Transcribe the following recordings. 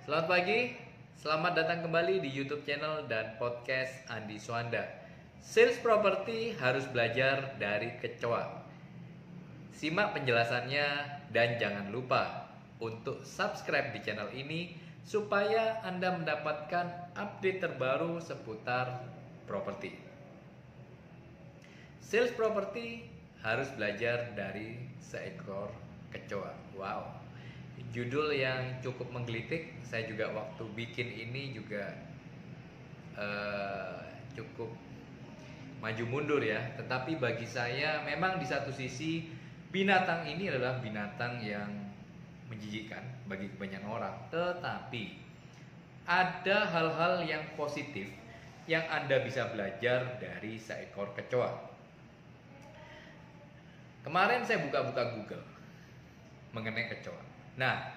Selamat pagi, selamat datang kembali di YouTube channel dan podcast Andi Suanda. Sales properti harus belajar dari kecoa. Simak penjelasannya dan jangan lupa untuk subscribe di channel ini supaya Anda mendapatkan update terbaru seputar properti. Sales properti harus belajar dari seekor kecoa. Wow. Judul yang cukup menggelitik. Saya juga waktu bikin ini juga cukup maju mundur ya. Tetapi bagi saya memang di satu sisi binatang ini adalah binatang yang menjijikkan bagi kebanyakan orang. Tetapi ada hal-hal yang positif yang Anda bisa belajar dari seekor kecoa. Kemarin saya buka-buka Google mengenai kecoa. Nah,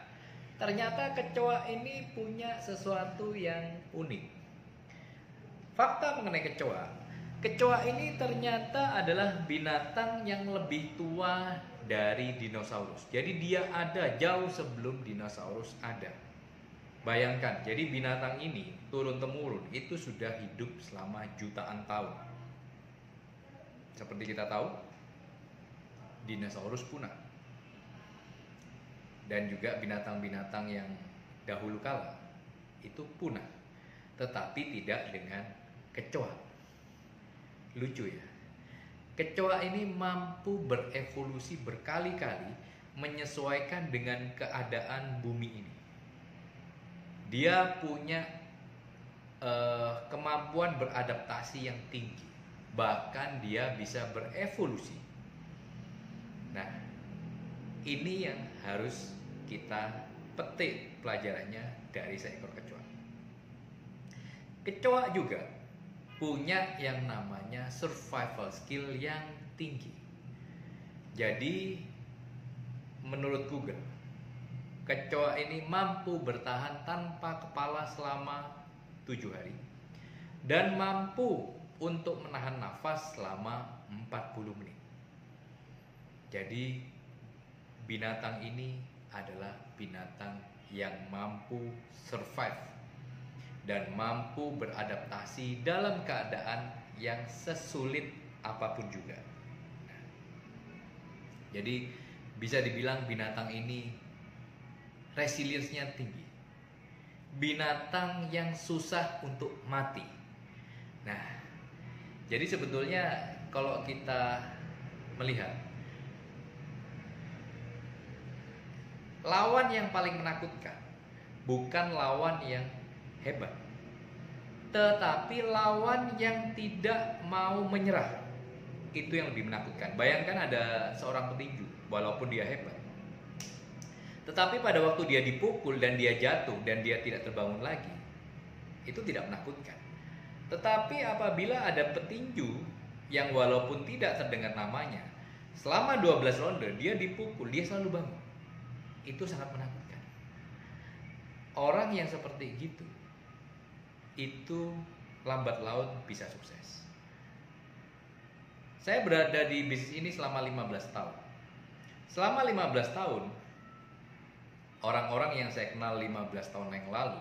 ternyata kecoa ini punya sesuatu yang unik. Fakta mengenai kecoa, kecoa ini ternyata adalah binatang yang lebih tua dari dinosaurus. Jadi dia ada jauh sebelum dinosaurus ada. Bayangkan, jadi binatang ini turun-temurun itu sudah hidup selama jutaan tahun. Seperti kita tahu, dinosaurus punah. Dan juga binatang-binatang yang dahulu kala itu punah, tetapi tidak dengan kecoa. Lucu ya, kecoa ini mampu berevolusi berkali-kali menyesuaikan dengan keadaan bumi ini. Dia punya kemampuan beradaptasi yang tinggi, bahkan dia bisa berevolusi. Nah, ini yang harus kita petik pelajarannya dari seekor kecoa. Kecoa juga punya yang namanya survival skill yang tinggi. Jadi menurut Google, kecoa ini mampu bertahan tanpa kepala selama 7 hari dan mampu untuk menahan nafas selama 40 menit. Jadi binatang ini adalah binatang yang mampu survive dan mampu beradaptasi dalam keadaan yang sesulit apapun juga. Jadi bisa dibilang binatang ini resilience-nya tinggi. Binatang yang susah untuk mati. Nah, jadi sebetulnya kalau kita melihat lawan yang paling menakutkan bukan lawan yang hebat, tetapi lawan yang tidak mau menyerah. Itu yang lebih menakutkan. Bayangkan ada seorang petinju, walaupun dia hebat, tetapi pada waktu dia dipukul dan dia jatuh dan dia tidak terbangun lagi, itu tidak menakutkan. Tetapi apabila ada petinju yang walaupun tidak terdengar namanya, selama 12 ronde dia dipukul, dia selalu bangun, itu sangat menakutkan. Orang yang seperti gitu itu lambat laun bisa sukses. Saya berada di bisnis ini selama 15 tahun. Selama 15 tahun, orang-orang yang saya kenal 15 tahun yang lalu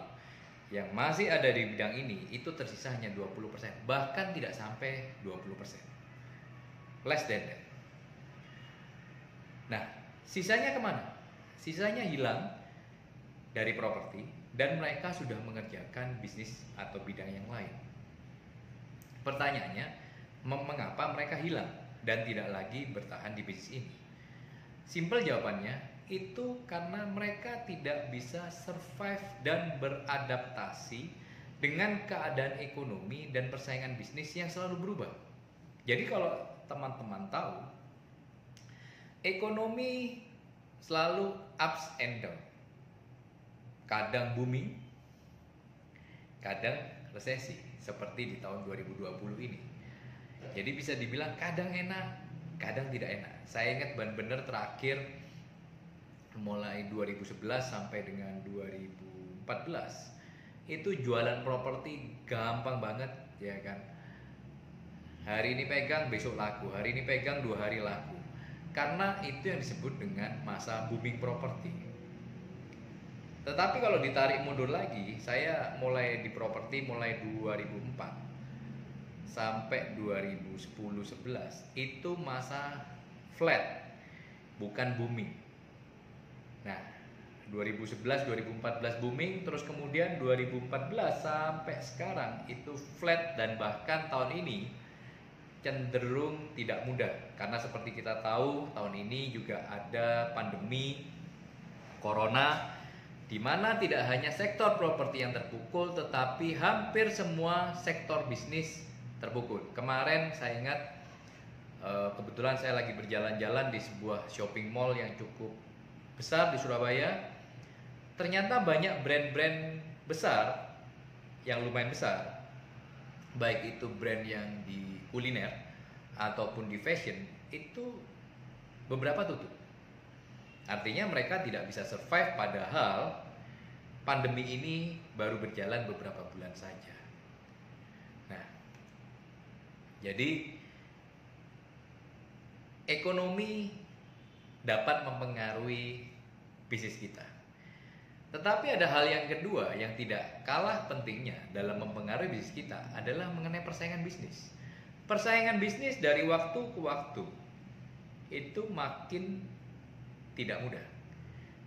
yang masih ada di bidang ini itu tersisa hanya 20%, bahkan tidak sampai 20%. Less than that. Nah, sisanya kemana? Sisanya hilang dari properti dan mereka sudah mengerjakan bisnis atau bidang yang lain. Pertanyaannya, mengapa mereka hilang dan tidak lagi bertahan di bisnis ini? Simpel jawabannya, itu karena mereka tidak bisa survive dan beradaptasi dengan keadaan ekonomi dan persaingan bisnis yang selalu berubah. Jadi kalau teman-teman tahu, ekonomi selalu ups and down. Kadang booming, kadang resesi, seperti di tahun 2020 ini. Jadi bisa dibilang kadang enak, kadang tidak enak. Saya ingat benar-benar terakhir mulai 2011 sampai dengan 2014 itu jualan properti gampang banget, ya kan. Hari ini pegang, besok laku. Hari ini pegang, 2 hari laku. Karena itu yang disebut dengan masa booming properti. Tetapi kalau ditarik mundur lagi, saya mulai di properti mulai 2004 sampai 2010-11 itu masa flat, bukan booming. Nah, 2011-2014 booming, terus kemudian 2014 sampai sekarang itu flat, dan bahkan tahun ini cenderung tidak mudah karena seperti kita tahu tahun ini juga ada pandemi corona, di mana tidak hanya sektor properti yang terpukul tetapi hampir semua sektor bisnis terpukul. Kemarin saya ingat kebetulan saya lagi berjalan-jalan di sebuah shopping mall yang cukup besar di Surabaya. Ternyata banyak brand-brand besar yang lumayan besar, baik itu brand yang di kuliner ataupun di fashion, itu beberapa tutup. Artinya mereka tidak bisa survive, padahal pandemi ini baru berjalan beberapa bulan saja. Nah, jadi ekonomi dapat mempengaruhi bisnis kita. Tetapi ada hal yang kedua yang tidak kalah pentingnya dalam mempengaruhi bisnis kita adalah mengenai persaingan bisnis. Persaingan bisnis dari waktu ke waktu itu makin tidak mudah.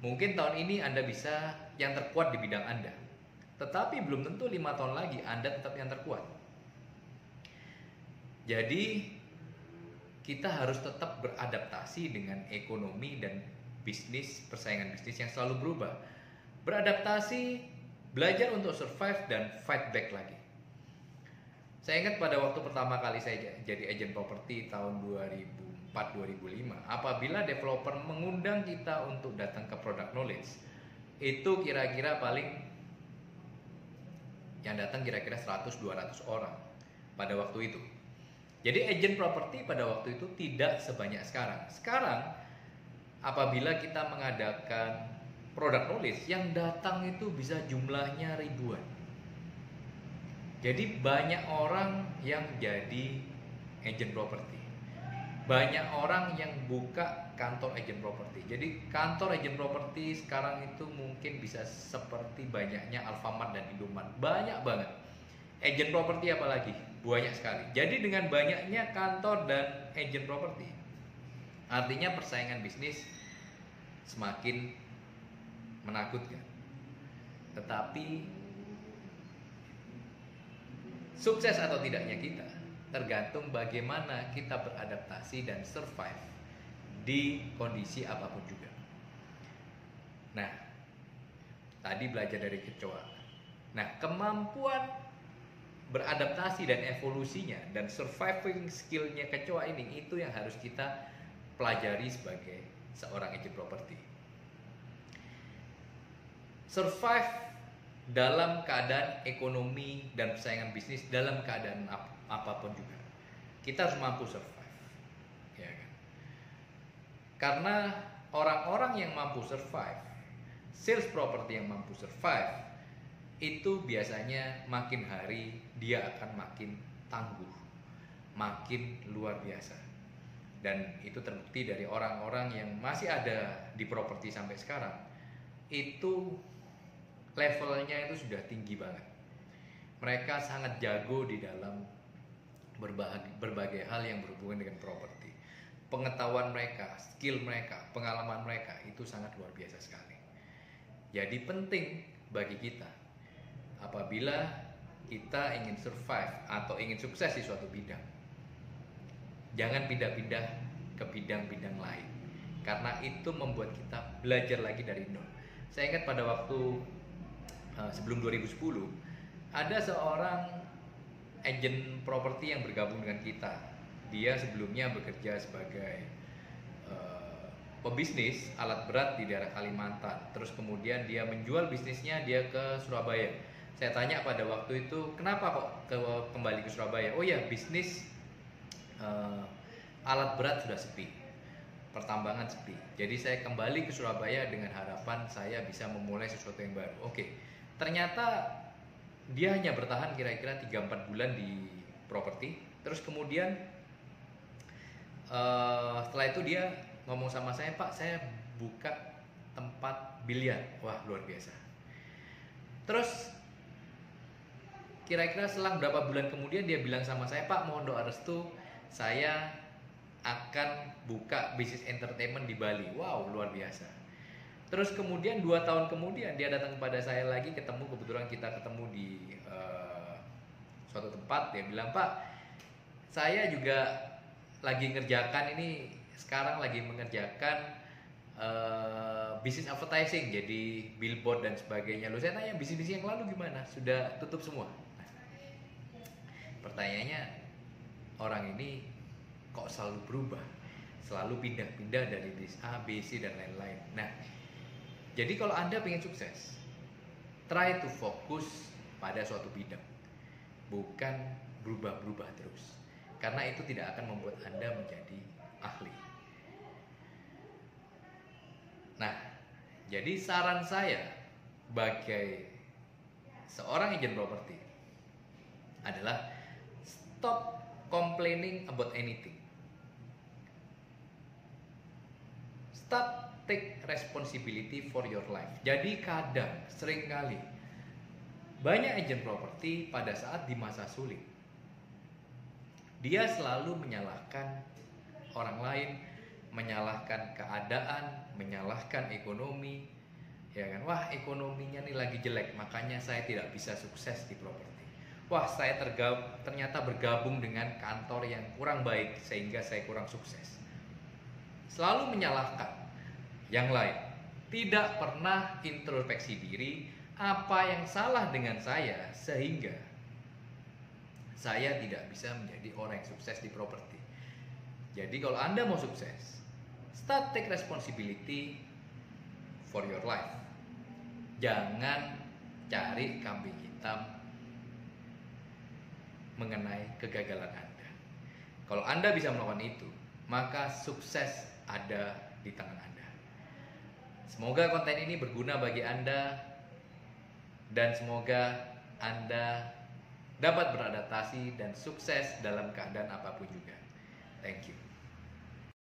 Mungkin tahun ini Anda bisa yang terkuat di bidang Anda, tetapi belum tentu 5 tahun lagi Anda tetap yang terkuat. Jadi kita harus tetap beradaptasi dengan ekonomi dan bisnis, persaingan bisnis yang selalu berubah. Beradaptasi, belajar untuk survive dan fight back lagi. Saya ingat pada waktu pertama kali saya jadi agent properti tahun 2004-2005, apabila developer mengundang kita untuk datang ke product knowledge, itu kira-kira paling yang datang kira-kira 100-200 orang pada waktu itu. Jadi agent properti pada waktu itu tidak sebanyak sekarang. Sekarang apabila kita mengadakan product knowledge, yang datang itu bisa jumlahnya ribuan. Jadi banyak orang yang jadi agent properti, banyak orang yang buka kantor agent properti. Jadi kantor agent properti sekarang itu mungkin bisa seperti banyaknya Alfamart dan Indomart, banyak banget. Agent properti apalagi banyak sekali. Jadi dengan banyaknya kantor dan agent properti, artinya persaingan bisnis semakin menakutkan. Tetapi sukses atau tidaknya kita tergantung bagaimana kita beradaptasi dan survive di kondisi apapun juga. Nah, tadi belajar dari kecoa. Nah, kemampuan beradaptasi dan evolusinya dan surviving skillnya kecoa ini, itu yang harus kita pelajari sebagai seorang agent properti. Survive dalam keadaan ekonomi dan persaingan bisnis, dalam keadaan apapun juga kita harus mampu survive, ya kan? Karena orang-orang yang mampu survive, sales property yang mampu survive, itu biasanya makin hari dia akan makin tangguh, makin luar biasa. Dan itu terbukti dari orang-orang yang masih ada di properti sampai sekarang, itu levelnya itu sudah tinggi banget. Mereka sangat jago di dalam berbagai hal yang berhubungan dengan properti. Pengetahuan mereka, skill mereka, pengalaman mereka itu sangat luar biasa sekali. Jadi penting bagi kita, apabila kita ingin survive atau ingin sukses di suatu bidang, jangan pindah-pindah ke bidang-bidang lain, karena itu membuat kita belajar lagi dari nol. Saya ingat pada waktu sebelum 2010 ada seorang agent properti yang bergabung dengan kita. Dia sebelumnya bekerja sebagai pebisnis alat berat di daerah Kalimantan. Terus kemudian dia menjual bisnisnya dia ke Surabaya. Saya tanya pada waktu itu, kenapa kok kembali ke Surabaya? Oh ya, bisnis alat berat sudah sepi, pertambangan sepi. Jadi saya kembali ke Surabaya dengan harapan saya bisa memulai sesuatu yang baru. Oke, ternyata dia hanya bertahan kira-kira 3-4 bulan di properti. Terus kemudian setelah itu dia ngomong sama saya, Pak, saya buka tempat biliar. Wah, luar biasa. Terus kira-kira selang berapa bulan kemudian dia bilang sama saya, "Pak, mohon doa restu, saya akan buka bisnis entertainment di Bali." Wow, luar biasa. Terus kemudian 2 tahun kemudian dia datang kepada saya lagi, kebetulan kita ketemu di suatu tempat. Dia bilang, "Pak, saya juga lagi ngerjakan ini, sekarang lagi mengerjakan bisnis advertising, jadi billboard dan sebagainya." Lalu saya tanya, bisnis-bisnis yang lalu gimana? Sudah tutup semua? Nah, pertanyaannya, orang ini kok selalu berubah, selalu pindah-pindah dari bisnis A, B, C, dan lain-lain. Nah, jadi kalau Anda pengen sukses, try to fokus pada suatu bidang, bukan berubah-berubah terus, karena itu tidak akan membuat Anda menjadi ahli. Nah, jadi saran saya sebagai seorang agent properti adalah stop complaining about anything. Start take responsibility for your life. Jadi seringkali banyak agent properti pada saat di masa sulit, dia selalu menyalahkan orang lain, menyalahkan keadaan, menyalahkan ekonomi, ya kan? Wah, ekonominya nih lagi jelek, makanya saya tidak bisa sukses di properti. Wah, saya ternyata bergabung dengan kantor yang kurang baik sehingga saya kurang sukses. Selalu menyalahkan yang lain, tidak pernah introspeksi diri, apa yang salah dengan saya sehingga saya tidak bisa menjadi orang yang sukses di properti. Jadi kalau Anda mau sukses, start take responsibility for your life. Jangan cari kambing hitam mengenai kegagalan Anda. Kalau Anda bisa melakukan itu, maka sukses ada di tangan Anda. Semoga konten ini berguna bagi Anda dan semoga Anda dapat beradaptasi dan sukses dalam keadaan apapun juga. Thank you.